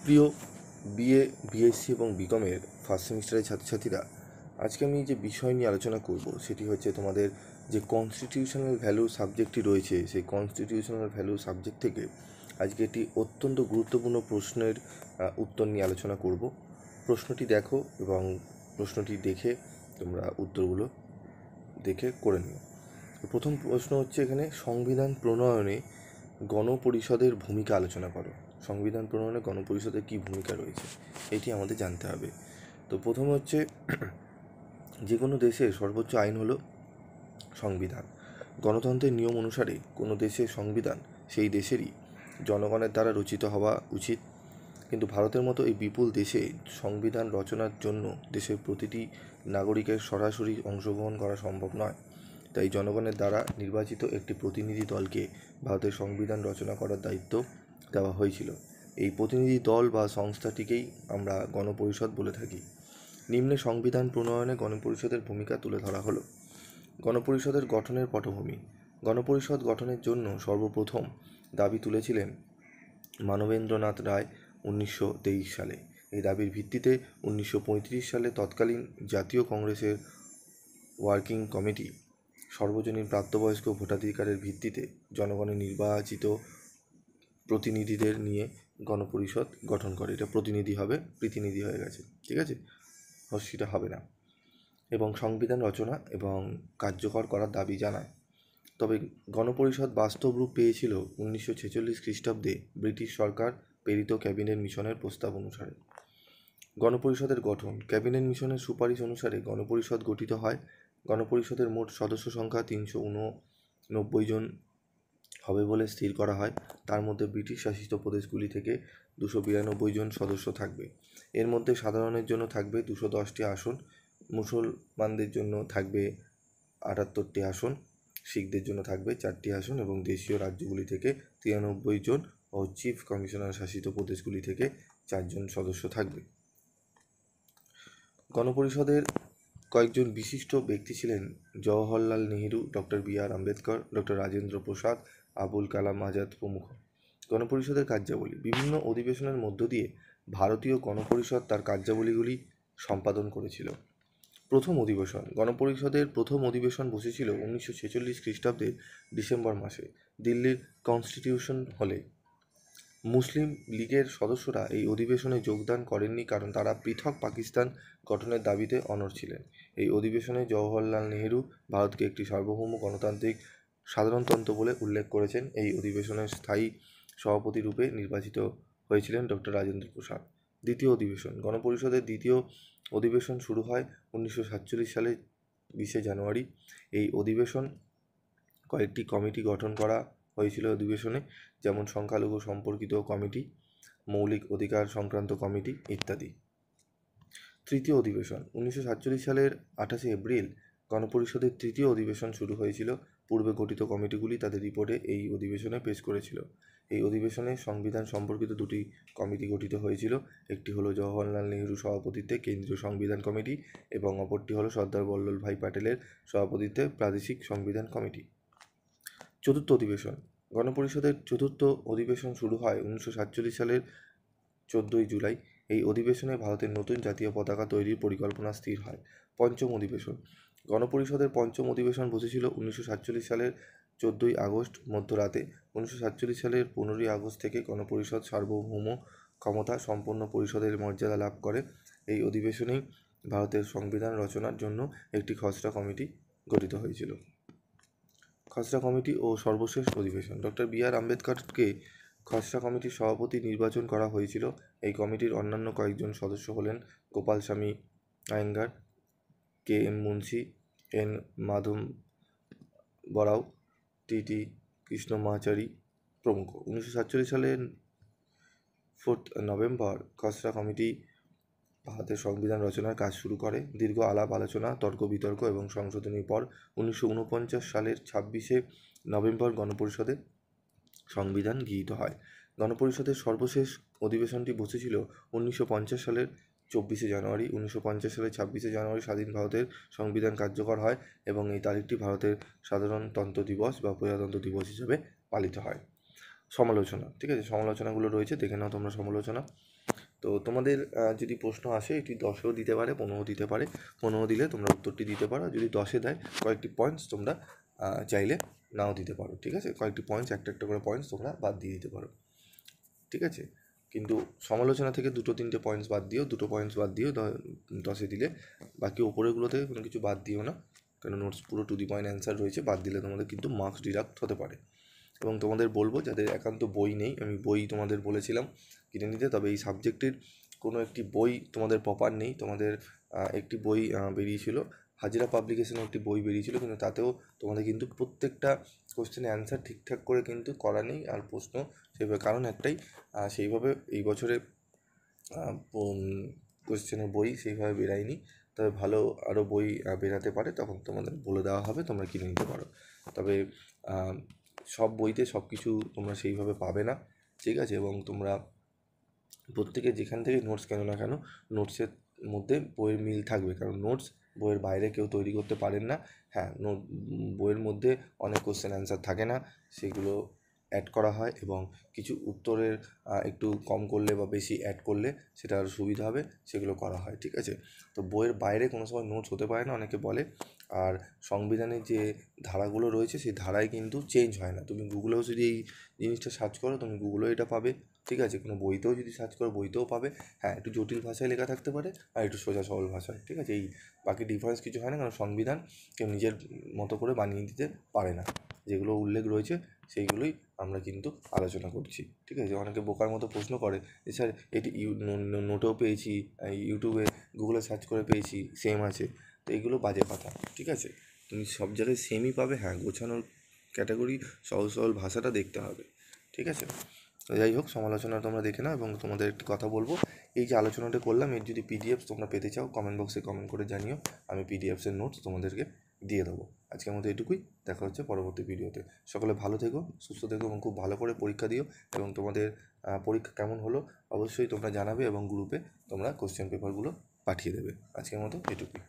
প্রিয় BA, BSc এবং বিকমের first সেমিস্টারের ছাত্রছাত্রীরা, আজকে আমি যে বিষয় নিয়ে আলোচনা করব সেটি হচ্ছে তোমাদের যে কনস্টিটিউশনাল ভ্যালু সাবজেক্টটি রয়েছে, সেই কনস্টিটিউশনাল ভ্যালু সাবজেক্ট থেকে আজকে একটি অত্যন্ত গুরুত্বপূর্ণ প্রশ্নের উত্তর নিয়ে আলোচনা করব। প্রশ্নটি দেখো এবং প্রশ্নটি দেখে তোমরা উত্তরগুলো দেখে করে নিও। প্রথম প্রশ্ন হচ্ছে এখানে, সংবিধান প্রণয়নে গণপরিষদের ভূমিকা আলোচনা করো। সংবিধান প্রণয়নে গণপরিষদের কী ভূমিকা রয়েছে এটি আমাদের জানতে হবে। তো প্রথমে হচ্ছে, যে কোনো দেশের সর্বোচ্চ আইন হলো সংবিধান। গণতন্ত্রের নিয়ম অনুসারে কোনো দেশের সংবিধান সেই দেশেরই জনগণের দ্বারা রচিত হওয়া উচিত। কিন্তু ভারতের মতো এই বিপুল দেশে সংবিধান রচনার জন্য দেশের প্রতিটি নাগরিকের সরাসরি অংশগ্রহণ করা সম্ভব নয়। তাই জনগণের দ্বারা নির্বাচিত একটি প্রতিনিধি দলকে ভারতের সংবিধান রচনা করার দায়িত্ব দেওয়া হয়েছিল। এই প্রতিনিধি দল বা সংস্থাটিকেই আমরা গণপরিষদ বলে থাকি। নিম্নে সংবিধান প্রণয়নে গণপরিষদের ভূমিকা তুলে ধরা হলো। গণপরিষদের গঠনের পটভূমি। গণপরিষদ গঠনের জন্য সর্বপ্রথম দাবি তুলেছিলেন মানবেন্দ্রনাথ রায় 1923 সালে। এই দাবির ভিত্তিতে 1935 সালে তৎকালীন জাতীয় কংগ্রেসের ওয়ার্কিং কমিটি সর্বজনীন প্রাপ্তবয়স্ক ভোটাধিকারের ভিত্তিতে জনগণের নির্বাচিত প্রতিনিধিদের নিয়ে গণপরিষদ গঠন করে। এটা প্রতিনিধি হবে, প্রতিনিধি হয়ে গেছে, ঠিক আছে, হস্যিটা হবে না। এবং সংবিধান রচনা এবং কার্যকর করার দাবি জানায়। তবে গণপরিষদ বাস্তব রূপ পেয়েছিল 1946 খ্রিস্টাব্দে ব্রিটিশ সরকার প্রেরিত ক্যাবিনেট মিশনের প্রস্তাব অনুসারে। গণপরিষদের গঠন। ক্যাবিনেট মিশনের সুপারিশ অনুসারে গণপরিষদ গঠিত হয়। গণপরিষদের মোট সদস্য সংখ্যা 389 জন হবে বলে স্থির করা হয়। তার মধ্যে ব্রিটিশ শাসিত প্রদেশগুলি থেকে 292 জন সদস্য থাকবে। এর মধ্যে সাধারণের জন্য থাকবে 210টি আসন, মুসলমানদের জন্য থাকবে 78টি আসন, শিখদের জন্য থাকবে 4টি আসন এবং দেশীয় রাজ্যগুলি থেকে 93 জন ও চিফ কমিশনার শাসিত প্রদেশগুলি থেকে 4 জন সদস্য থাকবে। গণপরিষদের কয়েকজন বিশিষ্ট ব্যক্তি ছিলেন Jawaharlal Nehru, doctor B R. Ambedkar, doctor Rajendra Prasad, Abul Kalam Azad প্রমুখ। গণপরিষদের কার্যাবলী। বিভিন্ন অধিবেশনের মধ্য দিয়ে ভারতীয় গণপরিষদ তার কার্যাবলীগুলি সম্পাদন করেছিল। প্রথম অধিবেশন। গণপরিষদের প্রথম অধিবেশন বসেছিল 1946 খ্রিস্টাব্দের ডিসেম্বর মাসে দিল্লির কনস্টিটিউশন হলে। মুসলিম লীগের সদস্যরা এই অধিবেশনে যোগদান করেননি কারণ তারা পৃথক পাকিস্তান গঠনের দাবিতে অনড় ছিলেন। এই অধিবেশনে জওহরলাল নেহেরু ভারতকে একটি সার্বভৌম গণতান্ত্রিক সাধারণতন্ত্র বলে উল্লেখ করেছেন। এই অধিবেশনের স্থায়ী সভাপতি রূপে নির্বাচিত হয়েছিলেন ডক্টর রাজেন্দ্র প্রসাদ। দ্বিতীয় অধিবেশন। গণপরিষদের দ্বিতীয় অধিবেশন শুরু হয় 1947 সালের 20 জানুয়ারি। এই অধিবেশন কয়েকটি কমিটি গঠন করা হয়েছিল অধিবেশনে, যেমন সংখ্যালঘু সম্পর্কিত কমিটি, মৌলিক অধিকার সংক্রান্ত কমিটি ইত্যাদি। তৃতীয় অধিবেশন। 1947 সালের 28 এপ্রিল গণপরিষদের তৃতীয় অধিবেশন শুরু হয়েছিল। পূর্বে গঠিত কমিটিগুলি তাদের রিপোর্টে এই অধিবেশনে পেশ করেছিল। এই অধিবেশনে সংবিধান সম্পর্কিত দুটি কমিটি গঠিত হয়েছিল। একটি হলো জওহরলাল নেহেরু সভাপতিত্বে কেন্দ্রীয় সংবিধান কমিটি এবং অপরটি হলো সর্দার বল্লভভাই প্যাটেলের সভাপতিত্বে প্রাদেশিক সংবিধান কমিটি। চতুর্থ অধিবেশন। গণপরিষদের চতুর্থ অধিবেশন শুরু হয় 1947 সালের 14 জুলাই। এই অধিবেশনে ভারতের নতুন জাতীয় পতাকা তৈরির পরিকল্পনা স্থির হয়। পঞ্চম অধিবেশন। গণপরিষদের পঞ্চম অধিবেশন বসেছিল 1947 সালের 14 আগস্ট মধ্যরাতে। 1947 সালের 15 আগস্ট থেকে গণপরিষদ সার্বভৌম ক্ষমতা সম্পন্ন পরিষদের মর্যাদা লাভ করে। এই অধিবেশনেই ভারতের সংবিধান রচনার জন্য একটি খসড়া কমিটি গঠিত হয়েছিল। খসড়া কমিটি ও সর্বশেষ অধিবেশন। Doctor B.R.. আম্বেদকরকে খসড়া কমিটির সভাপতি নির্বাচন করা হয়েছিল। এই কমিটির অন্যান্য কয়েকজন সদস্য হলেন গোপাল স্বামী Iyengar, KM. Munshi, N. Madhavrao, TT. Krishnamachari প্রমুখ। 1947 সালের 4 নভেম্বর খসড়া কমিটি ভারতের সংবিধান রচনার কাজ শুরু করে। দীর্ঘ আলাপ আলোচনা, তর্ক বিতর্ক এবং সংশোধনীর পর 1949 সালের 26 নভেম্বর গণপরিষদে সংবিধান গৃহীত হয়। গণপরিষদের সর্বশেষ অধিবেশনটি বসেছিল 1950 সালের 24 জানুয়ারি। 1950 সালের 26 জানুয়ারি স্বাধীন ভারতের সংবিধান কার্যকর হয় এবং এই তারিখটি ভারতের সাধারণতন্ত্র দিবস বা প্রজাতন্ত্র দিবস হিসেবে পালিত হয়। সমালোচনা, ঠিক আছে, সমালোচনাগুলো রয়েছে, দেখে নাও তোমরা সমালোচনা। তো তোমাদের যদি প্রশ্ন আসে এটি 10-এও দিতে পারে, 15-ও দিতে পারে। 15 দিলে তোমরা উত্তরটি দিতে পারো, যদি 10-এ দেয় কয়েকটি পয়েন্টস তোমরা চাইলে নাও দিতে পারো, ঠিক আছে? কয়েকটি পয়েন্টস, একটা একটা করে পয়েন্টস তোমরা বাদ দিয়ে দিতে পারো, ঠিক আছে? কিন্তু সমালোচনা থেকে 2-3টে পয়েন্টস বাদ দিও, 2টো পয়েন্টস বাদ দিও 10-এ দিলে। বাকি ওপরেগুলো থেকে কোনো কিছু বাদ দিও না, কারণ নোটস পুরো টু দি পয়েন্ট অ্যান্সার রয়েছে। বাদ দিলে তোমাদের কিন্তু মার্কস ডিডাক্ট হতে পারে। এবং তোমাদের বলবো, যাদের একান্ত বই নেই, আমি বই তোমাদের বলেছিলাম কিনে নিতে, তবে এই সাবজেক্টের কোনো একটি বই তোমাদের প্রপার নেই। তোমাদের একটি বই বেরিয়েছিল, হাজিরা পাবলিকেশনে একটি বই বেরিয়েছিল, কিন্তু তাতেও তোমাদের কিন্তু প্রত্যেকটা কোশ্চেনের অ্যান্সার ঠিকঠাক করে কিন্তু করা নেই। আর প্রশ্ন সেইভাবে, কারণ একটাই, সেইভাবে এই বছরে কোশ্চেনের বই সেইভাবে বেরায়নি। তবে ভালো আরও বই বেরাতে পারে, তখন তোমাদের বলে দেওয়া হবে, তোমরা কিনে নিতে পারো। তবে সব বইতে সব কিছু তোমরা সেইভাবে পাবে না, ঠিক আছে? এবং তোমরা প্রত্যেকে যেখান থেকে নোটস কেন না কেন, নোটসের মধ্যে বইয়ের মিল থাকবে, কারণ নোটস বইয়ের বাইরে কেউ তৈরি করতে পারেন না। হ্যাঁ, বইয়ের মধ্যে অনেক কোশ্চেন অ্যান্সার থাকে না, সেগুলো অ্যাড করা হয়, এবং কিছু উত্তরের একটু কম করলে বা বেশি অ্যাড করলে সেটা আরও সুবিধা হবে, সেগুলো করা হয়, ঠিক আছে? তো বইয়ের বাইরে কোনো সময় নোটস হতে পারে না, অনেকে বলে। আর সংবিধানের যে ধারাগুলো রয়েছে সেই ধারায় কিন্তু চেঞ্জ হয় না। তুমি গুগলেও যদি এই জিনিসটা সার্চ করো, তুমি গুগলেও এটা পাবে, ঠিক আছে? কোনো বইতেও যদি সার্চ করো, বইতেও পাবে। হ্যাঁ, একটু জটিল ভাষায় লেখা থাকতে পারে আর একটু সোজা সরল ভাষায়, ঠিক আছে? এই বাকি ডিফারেন্স কিছু হয় না, কারণ সংবিধান কেউ নিজের মতো করে বানিয়ে দিতে পারে না। যেগুলো উল্লেখ রয়েছে সেইগুলোই আমরা কিন্তু আলোচনা করছি, ঠিক আছে? অনেকে বোকার মতো প্রশ্ন করে যে স্যার এটি নোটেও পেয়েছি, ইউটিউবে গুগলে সার্চ করে পেয়েছি, সেম আছে। তো এইগুলো বাজে কথা, ঠিক আছে? তুমি সব জায়গায় সেমই পাবে, হ্যাঁ, গোছানোর ক্যাটাগরি, সহজ সরল ভাষাটা দেখতে হবে, ঠিক আছে? তো যাই হোক, সমালোচনা তোমরা দেখে নাও। এবং তোমাদের একটি কথা বলবো, এই যে আলোচনাটা করলাম, এর যদি পিডিএফ তোমরা পেতে চাও, কমেন্ট বক্সে কমেন্ট করে জানিও, আমি পিডিএফসের নোটস তোমাদেরকে দিয়ে দেবো। আজকের মতো এটুকুই, দেখা হচ্ছে পরবর্তী ভিডিওতে। সকলে ভালো থেকো, সুস্থ থেকো, এবং খুব ভালো করে পরীক্ষা দিও। এবং তোমাদের পরীক্ষা কেমন হলো অবশ্যই তোমরা জানাবে, এবং গ্রুপে তোমরা কোশ্চেন পেপারগুলো পাঠিয়ে দেবে। আজকের মতো এটুকুই।